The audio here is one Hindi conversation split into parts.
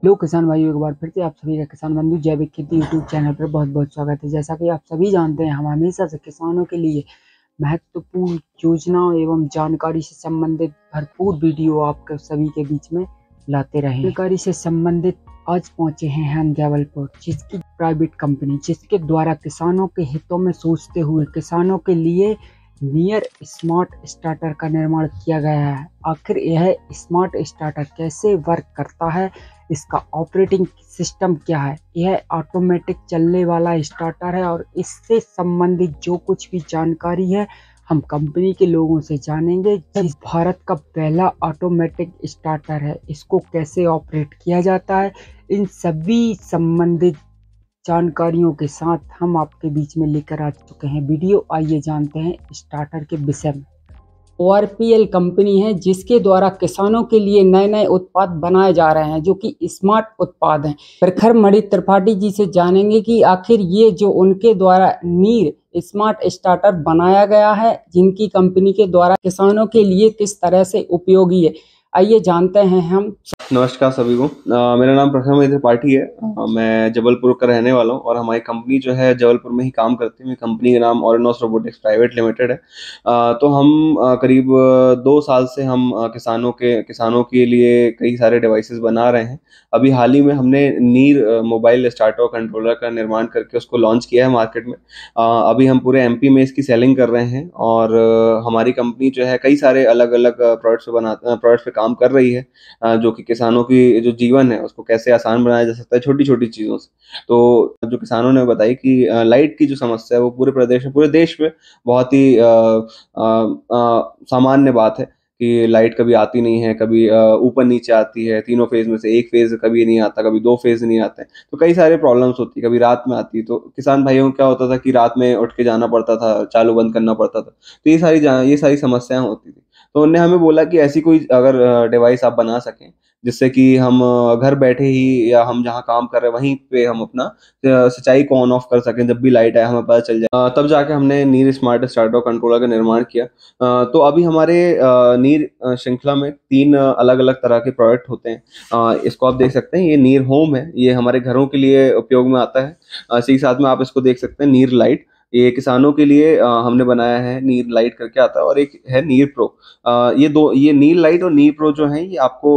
हेलो किसान भाइयों, एक बार फिर से आप सभी का किसान बंधु जैविक खेती यूट्यूब चैनल पर बहुत बहुत स्वागत है। जैसा कि आप सभी जानते हैं, हम हमेशा से किसानों के लिए महत्वपूर्ण योजनाओं एवं जानकारी से संबंधित भरपूर वीडियो आपके सभी के बीच में लाते रहे। जानकारी से संबंधित आज पहुंचे हैं हम जबलपुर, जिसकी प्राइवेट कंपनी जिसके द्वारा किसानों के हितों में सोचते हुए किसानों के लिए नियर स्मार्ट स्टार्टर का निर्माण किया गया है। आखिर यह स्मार्ट स्टार्टर कैसे वर्क करता है, इसका ऑपरेटिंग सिस्टम क्या है। यह ऑटोमेटिक चलने वाला स्टार्टर है और इससे संबंधित जो कुछ भी जानकारी है हम कंपनी के लोगों से जानेंगे। इस भारत का पहला ऑटोमेटिक स्टार्टर है, इसको कैसे ऑपरेट किया जाता है, इन सभी संबंधित जानकारियों के साथ हम आपके बीच में लेकर आ चुके हैं वीडियो। आइए जानते हैं स्टार्टर के विषय में। ORPL कंपनी है जिसके द्वारा किसानों के लिए नए नए उत्पाद बनाए जा रहे हैं जो कि स्मार्ट उत्पाद हैं। प्रखर मणि त्रिपाठी जी से जानेंगे कि आखिर ये जो उनके द्वारा नीर स्मार्ट स्टार्टर बनाया गया है, जिनकी कंपनी के द्वारा किसानों के लिए किस तरह से उपयोगी है। आइए जानते हैं हम। नमस्कार सभी को। मेरा नाम प्रखर मणि त्रिपाठी है। मैं जबलपुर का रहने वाला हूँ और हमारी कंपनी जो है जबलपुर में ही काम करती है। मेरी कंपनी का नाम ऑरेनोस रोबोटिक्स प्राइवेट लिमिटेड है। तो हम करीब 2 साल से हम किसानों के लिए कई सारे डिवाइसेस बना रहे हैं। अभी हाल ही में हमने नीर मोबाइल स्टार्टर कंट्रोलर का निर्माण करके उसको लॉन्च किया है मार्केट में। अभी हम पूरे MP में इसकी सेलिंग कर रहे हैं और हमारी कंपनी जो है कई सारे अलग अलग प्रोडक्ट्स पे काम कर रही है, जो कि किसानों की जो जीवन है उसको कैसे आसान बनाया जा सकता है छोटी छोटी चीज़ों से। तो जो किसानों ने बताई कि लाइट की जो समस्या है वो पूरे देश में बहुत ही सामान्य बात है कि लाइट कभी आती नहीं है, कभी ऊपर नीचे आती है, तीनों फेज में से एक फेज कभी नहीं आता, कभी 2 फेज नहीं आते हैं। तो कई सारे प्रॉब्लम्स होती है, कभी रात में आती है। तो किसान भाइयों को क्या होता था कि रात में उठ के जाना पड़ता था, चालू बंद करना पड़ता था। तो ये सारी समस्याएं होती थी। तो उन्होंने हमें बोला कि ऐसी कोई अगर डिवाइस आप बना सकें जिससे कि हम घर बैठे ही या हम जहाँ काम कर रहे हैं वहीं पे हम अपना सिंचाई को ऑन ऑफ कर सकें, जब भी लाइट आए हमें पता चल जाए। तब जाके हमने नीर स्मार्ट स्टार्टर कंट्रोलर का निर्माण किया। तो अभी हमारे नीर श्रृंखला में 3 अलग अलग तरह के प्रोडक्ट होते हैं। इसको आप देख सकते हैं, ये नीर होम है, ये हमारे घरों के लिए उपयोग में आता है। इसी के साथ में आप इसको देख सकते हैं नीर लाइट, ये किसानों के लिए हमने बनाया है, नीर लाइट करके आता है। और एक है नीर प्रो। ये नीर लाइट और नीर प्रो जो है ये आपको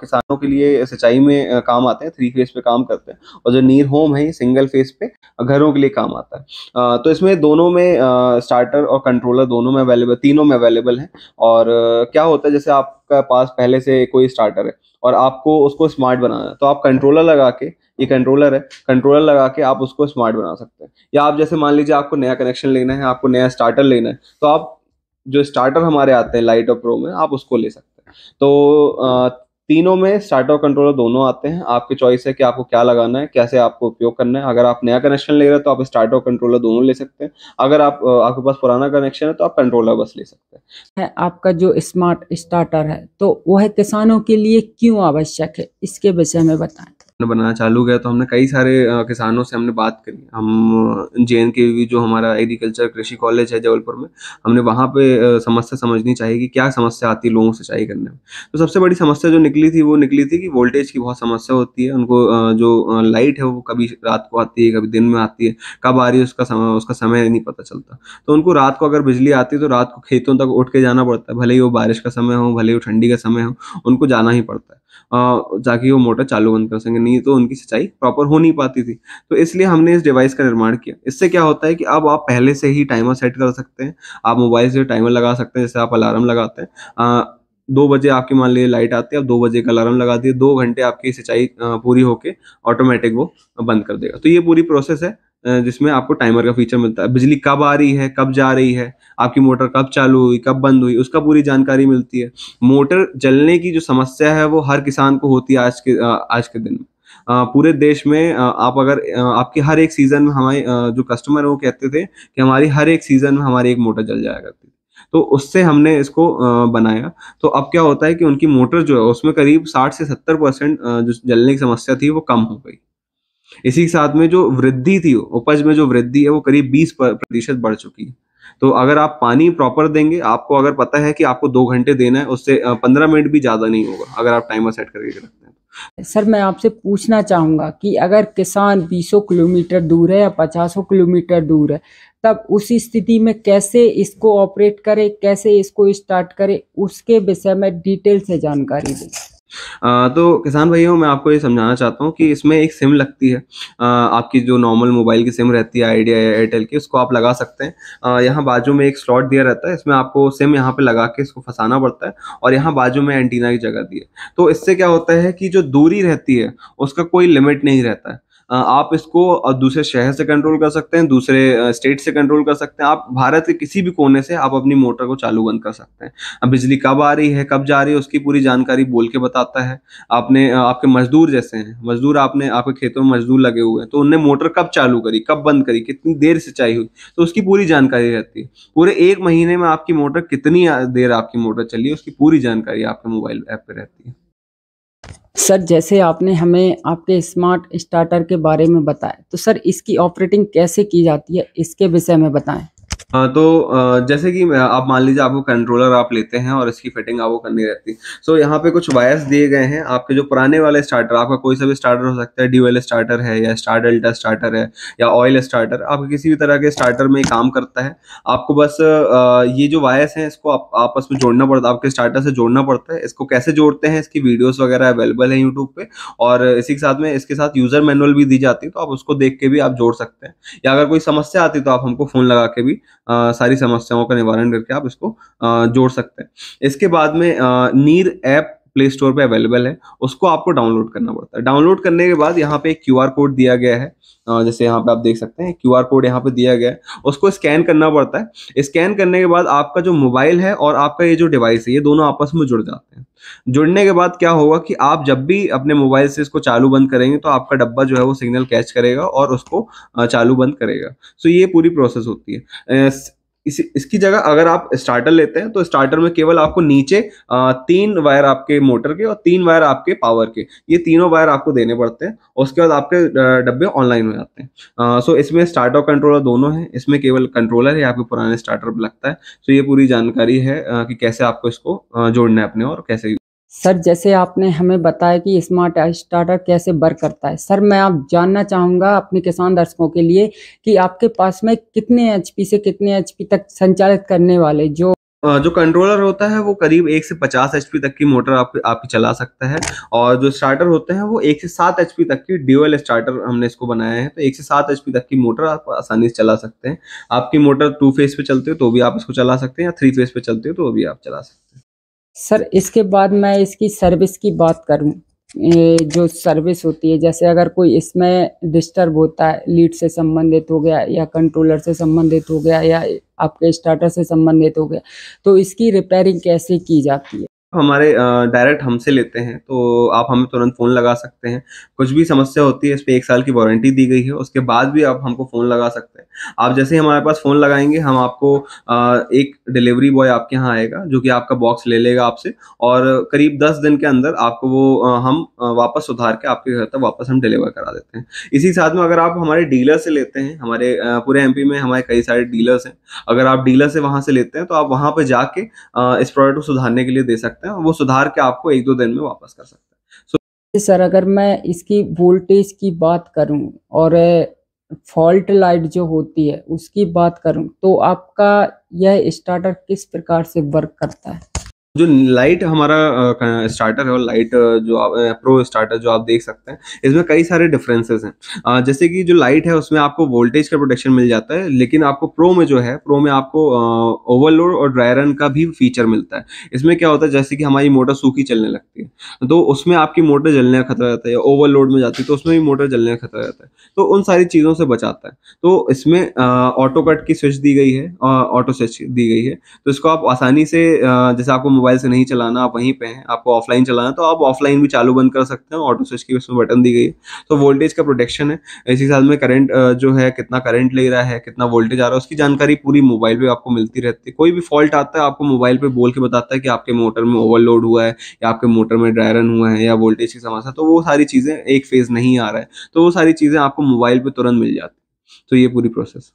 किसानों के लिए सिंचाई में काम आते हैं, 3 फेज पे काम करते हैं। और जो नीर होम है ये सिंगल फेज पे घरों के लिए काम आता है। तो इसमें दोनों में स्टार्टर और कंट्रोलर तीनों में अवेलेबल है। और क्या होता है, जैसे आपका पास पहले से कोई स्टार्टर है और आपको उसको स्मार्ट बनाना है, तो आप कंट्रोलर लगा के, ये कंट्रोलर लगा के आप उसको स्मार्ट बना सकते हैं। या आप जैसे मान लीजिए आपको नया कनेक्शन लेना है, आपको नया स्टार्टर लेना है, तो आप जो स्टार्टर हमारे आते हैं लाइट और प्रो में, आप उसको ले सकते हैं। तो तीनों में स्टार्टर और कंट्रोलर दोनों आते हैं। आपकी चॉइस है कि आपको क्या लगाना है, कैसे आपको उपयोग करना है। अगर आप नया कनेक्शन ले रहे हो तो आप स्टार्टर और कंट्रोलर दोनों ले सकते हैं। अगर आपके पास पुराना कनेक्शन है तो आप कंट्रोलर बस ले सकते हैं। है आपका जो स्मार्ट स्टार्टर है तो वह किसानों के लिए क्यों आवश्यक है, इसके विषय में बताएं। बनाना चालू किया तो हमने कई सारे किसानों से हमने बात करी। हम JNKV जो हमारा एग्रीकल्चर कृषि कॉलेज है जबलपुर में, हमने वहाँ पे समस्या समझनी चाहिए कि क्या समस्या आती है लोगों से सिंचाई करने में। तो सबसे बड़ी समस्या जो निकली थी कि वोल्टेज की बहुत समस्या होती है उनको। जो लाइट है वो कभी रात को आती है, कभी दिन में आती है, कब आ रही है उसका समय नहीं पता चलता। तो उनको रात को अगर बिजली आती है तो रात को खेतों तक उठ के जाना पड़ता है, भले ही वो बारिश का समय हो, भले ही वो ठंडी का समय हो, उनको जाना ही पड़ता है ताकि वो मोटर चालू बंद कर सकें, नहीं तो उनकी सिंचाई प्रॉपर हो नहीं पाती थी। तो इसलिए हमने इस डिवाइस का निर्माण किया। इससे क्या होता है कि अब आप पहले से ही टाइमर सेट कर सकते हैं। आप मोबाइल से टाइमर लगा सकते हैं, जैसे आप अलार्म लगाते हैं। 2 बजे आपकी मान लीजिए लाइट आती है, आप 2 बजे का अलार्म लगा दिए, 2 घंटे आपकी सिंचाई पूरी होके ऑटोमेटिक वो बंद कर देगा। तो ये पूरी प्रोसेस है जिसमें आपको टाइमर का फीचर मिलता है। बिजली कब आ रही है, कब जा रही है, आपकी मोटर कब चालू हुई, कब बंद हुई, उसका पूरी जानकारी मिलती है। मोटर जलने की जो समस्या है वो हर किसान को होती है आज के दिन में। पूरे देश में आप अगर आपके हर एक सीजन में हमारे जो कस्टमर है वो कहते थे कि हमारी हर एक सीजन में हमारी एक मोटर जल जाया करती थी। तो उससे हमने इसको बनाया। तो अब क्या होता है कि उनकी मोटर जो है उसमें करीब 60 से 70% जो जलने की समस्या थी वो कम हो गई। इसी के साथ में जो वृद्धि थी, उपज में जो वृद्धि है वो करीब 20% बढ़ चुकी है। तो अगर आप पानी प्रॉपर देंगे, आपको अगर पता है कि आपको 2 घंटे देना है, उससे 15 मिनट भी ज़्यादा नहीं होगा अगर आप टाइमर सेट करके रखते हैं। सर मैं आपसे पूछना चाहूँगा कि अगर किसान 20 किलोमीटर दूर है या 50 किलोमीटर दूर है, तब उस स्थिति में कैसे इसको ऑपरेट करे, कैसे इसको स्टार्ट करे, उसके विषय में डिटेल से जानकारी दें। तो किसान भाइयों, मैं आपको ये समझाना चाहता हूँ कि इसमें एक सिम लगती है। आपकी जो नॉर्मल मोबाइल की सिम रहती है आइडिया या एयरटेल की, उसको आप लगा सकते हैं। यहाँ बाजू में एक स्लॉट दिया रहता है, इसमें आपको सिम यहाँ पे लगा के इसको फंसाना पड़ता है और यहाँ बाजू में एंटीना की जगह दी है। तो इससे क्या होता है कि जो दूरी रहती है उसका कोई लिमिट नहीं रहता है। आप इसको दूसरे शहर से कंट्रोल कर सकते हैं, दूसरे स्टेट से कंट्रोल कर सकते हैं। आप भारत के किसी भी कोने से आप अपनी मोटर को चालू बंद कर सकते हैं। अब बिजली कब आ रही है, कब जा रही है, उसकी पूरी जानकारी बोल के बताता है। आपके मजदूर जैसे हैं, मजदूर आपके खेतों में मजदूर लगे हुए हैं, तो उनने मोटर कब चालू करी, कब बंद करी, कितनी देर से चाहिए हुई, तो उसकी पूरी जानकारी रहती है। पूरे 1 महीने में आपकी मोटर कितनी देर आपकी मोटर चली है, उसकी पूरी जानकारी आपके मोबाइल ऐप पे रहती है। सर जैसे आपने हमें आपके स्मार्ट स्टार्टर के बारे में बताया, तो सर इसकी ऑपरेटिंग कैसे की जाती है, इसके विषय में बताएं। जैसे कि आप मान लीजिए आपको कंट्रोलर आप लेते हैं और इसकी फिटिंग आपको करनी रहती है। सो यहाँ पे कुछ वायर्स दिए गए हैं। आपके जो पुराने वाले स्टार्टर, आपका कोई सा भी स्टार्टर हो सकता है, ड्यूअल स्टार्टर है या स्टार डेल्टा स्टार्टर है या ऑयल स्टार्टर, आपके किसी भी तरह के स्टार्टर में काम करता है। आपको बस ये जो वायर्स हैं इसको आपस में जोड़ना पड़ता है, आपके स्टार्टर से जोड़ना पड़ता है। इसको कैसे जोड़ते हैं, इसकी वीडियोस वगैरह अवेलेबल है यूट्यूब पे, और इसी के साथ में इसके साथ यूजर मैनुअल भी दी जाती है, तो आप उसको देख के भी आप जोड़ सकते हैं। या अगर कोई समस्या आती है तो आप हमको फोन लगा के भी सारी समस्याओं का निवारण करके आप इसको जोड़ सकते हैं। इसके बाद में नीर ऐप प्ले स्टोर पे अवेलेबल है, उसको आपको डाउनलोड करना पड़ता है। डाउनलोड करने के बाद यहाँ पे एक क्यूआर कोड दिया गया है, जैसे यहाँ पे आप देख सकते हैं क्यूआर कोड यहाँ पे दिया गया है, उसको स्कैन करना पड़ता है। स्कैन करने के बाद आपका जो मोबाइल है और आपका ये जो डिवाइस है, ये दोनों आपस में जुड़ जाते हैं। जुड़ने के बाद क्या होगा कि आप जब भी अपने मोबाइल से इसको चालू बंद करेंगे तो आपका डब्बा जो है वो सिग्नल कैच करेगा और उसको चालू बंद करेगा। सो ये पूरी प्रोसेस होती है। इसकी जगह अगर आप स्टार्टर लेते हैं तो स्टार्टर में केवल आपको नीचे 3 वायर आपके मोटर के और 3 वायर आपके पावर के, ये तीनों वायर आपको देने पड़ते हैं। उसके बाद आपके डब्बे ऑनलाइन हो जाते हैं। सो इसमें स्टार्टर और कंट्रोलर दोनों हैं, इसमें केवल कंट्रोलर है आपके पुराने स्टार्टर पर लगता है। सो ये पूरी जानकारी है कि कैसे आपको इसको जोड़ना है अपने और कैसे। सर जैसे आपने हमें बताया कि स्मार्ट स्टार्टर कैसे वर्क करता है, सर मैं आप जानना चाहूँगा अपने किसान दर्शकों के लिए कि आपके पास में कितने एचपी से कितने एचपी तक संचालित करने वाले जो कंट्रोलर होता है वो करीब 1 से 50 एचपी तक की मोटर आपकी चला सकता है, और जो स्टार्टर होते हैं वो 1 से 7 एचपी तक की ड्यूअल स्टार्टर हमने इसको बनाया है, तो 1 से 7 एचपी तक की मोटर आप आसानी से चला सकते हैं। आपकी मोटर 2 फेज पे चलती हो तो भी आप इसको चला सकते हैं, या 3 फेज पे चलती हो तो भी आप चला सकते हैं। सर इसके बाद मैं इसकी सर्विस की बात करूं, ये जो सर्विस होती है, जैसे अगर कोई इसमें डिस्टर्ब होता है, लीड से संबंधित हो गया या कंट्रोलर से संबंधित हो गया या आपके स्टार्टर से संबंधित हो गया, तो इसकी रिपेयरिंग कैसे की जाती है। हमारे डायरेक्ट हमसे लेते हैं तो आप हमें तुरंत फ़ोन लगा सकते हैं। कुछ भी समस्या होती है, इस पे 1 साल की वारंटी दी गई है, उसके बाद भी आप हमको फ़ोन लगा सकते हैं। आप जैसे ही हमारे पास फ़ोन लगाएँगे, हम आपको एक डिलीवरी बॉय आपके यहाँ आएगा, जो कि आपका बॉक्स ले लेगा आपसे, और करीब 10 दिन के अंदर आपको वो हम वापस सुधार के आपके घर तक वापस हम डिलीवर करा देते हैं। इसी साथ में अगर आप हमारे डीलर से लेते हैं, हमारे पूरे एमपी में हमारे कई सारे डीलर्स हैं। अगर आप डीलर से वहाँ से लेते हैं, तो आप वहाँ पे जाके इस प्रोडक्ट को सुधारने के लिए दे सकते हैं, वो सुधार के आपको 1-2 दिन में वापस कर सकते हैं। सर अगर मैं इसकी वोल्टेज की बात करूं और फॉल्ट लाइट जो होती है उसकी बात करूं, तो आपका यह स्टार्टर किस प्रकार से वर्क करता है। जो लाइट हमारा स्टार्टर है, और लाइट जो आप प्रो स्टार्टर जो आप देख सकते हैं, इसमें कई सारे डिफरेंसेस हैं। जैसे कि जो लाइट है उसमें आपको वोल्टेज का प्रोटेक्शन मिल जाता है, लेकिन आपको प्रो में जो है, प्रो में आपको ओवरलोड और ड्राई रन का भी फीचर मिलता है। इसमें क्या होता है, जैसे कि हमारी मोटर सूखी चलने लगती है तो उसमें आपकी मोटर जलने का खतरा रहता है, या ओवरलोड में जाती है तो उसमें भी मोटर जलने का खतरा रहता है, तो उन सारी चीज़ों से बचाता है। तो इसमें ऑटो कट की स्विच दी गई है, ऑटो स्विच दी गई है, तो इसको आप आसानी से जैसे आपको मोबाइल से नहीं चलाना, आप वहीं पे हैं, आपको ऑफलाइन चलाना, तो आप ऑफलाइन भी चालू बंद कर सकते हैं। ऑटो स्विच की उसमें बटन दी गई है, तो वोल्टेज का प्रोटेक्शन है। इसी के साथ में करंट जो है, कितना करंट ले रहा है, कितना वोल्टेज आ रहा है, उसकी जानकारी पूरी मोबाइल पे आपको मिलती रहती है। कोई भी फॉल्ट आता है आपको मोबाइल पे बोल के बताता है कि आपके मोटर में ओवरलोड हुआ है, या आपके मोटर में ड्राई रन हुआ है, या वोल्टेज की समस्या, तो वो सारी चीज़ें, एक फेज नहीं आ रहा है, तो वो सारी चीज़ें आपको मोबाइल पे तुरंत मिल जाती है। तो ये पूरी प्रोसेस।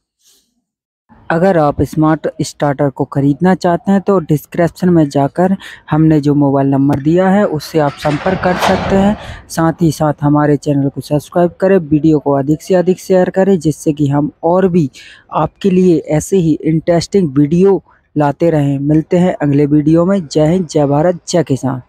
अगर आप स्मार्ट स्टार्टर को खरीदना चाहते हैं तो डिस्क्रिप्शन में जाकर हमने जो मोबाइल नंबर दिया है उससे आप संपर्क कर सकते हैं। साथ ही साथ हमारे चैनल को सब्सक्राइब करें, वीडियो को अधिक से अधिक शेयर करें, जिससे कि हम और भी आपके लिए ऐसे ही इंटरेस्टिंग वीडियो लाते रहें। मिलते हैं अगले वीडियो में। जय हिंद, जय भारत, जय किसान।